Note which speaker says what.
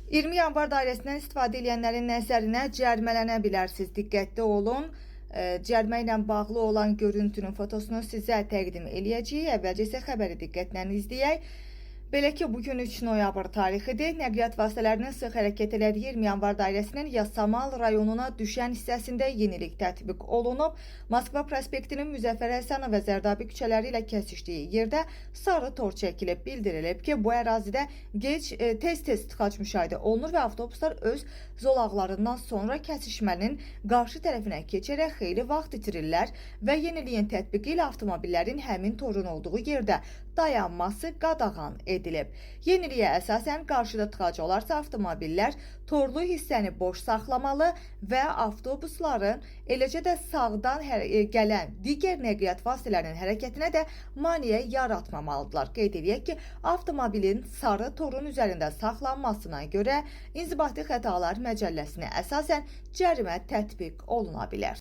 Speaker 1: 20 yanvar dairəsindən istifadə edənlərin nəzərinə cərimələnə bilərsiniz. Diqqətli olun. Cərimə ilə bağlı olan görüntünün fotosunu sizə təqdim eləyəcəyik. Əvvəlcə isə xəbəri diqqətlə izləyək. Belə ki, bugün 3 noyabr tarixidir. Nəqliyyat vasitələrinin sıx hərəkət elədiyi 20 yanvar dairəsinin Yasamal rayonuna düşən hissəsində yenilik tətbiq olunub. Moskva prospektinin Müzəffər Həsənov və Zərdabi küçələri ilə kəsişdiyi yerdə sarı tor çəkilib. Bildirilib ki, bu ərazidə tez-tez tıxac müşahidə olunur və avtobuslar öz zolaqlarından sonra kəsişmənin qarşı tərəfinə keçərək xeyli vaxt itirirlər və yeniliyin tətbiqi ilə avtomobillərin həmin torun olduğu yerdə dayanması qadağan edilib. Yeniliyə əsasən qarşıda tıxac olarsa avtomobillər torlu hissəni boş saxlamalı və avtobusların, eləcə də sağdan gələn digər nəqliyyat vasitələrinin hərəkətinə də maneə yaratmamalıdırlar. Qeyd edək ki, avtomobilin sarı torun üzərində saxlanmasına görə İnzibati Xətalar Məcəlləsinə əsasən cərimə tətbiq oluna bilər.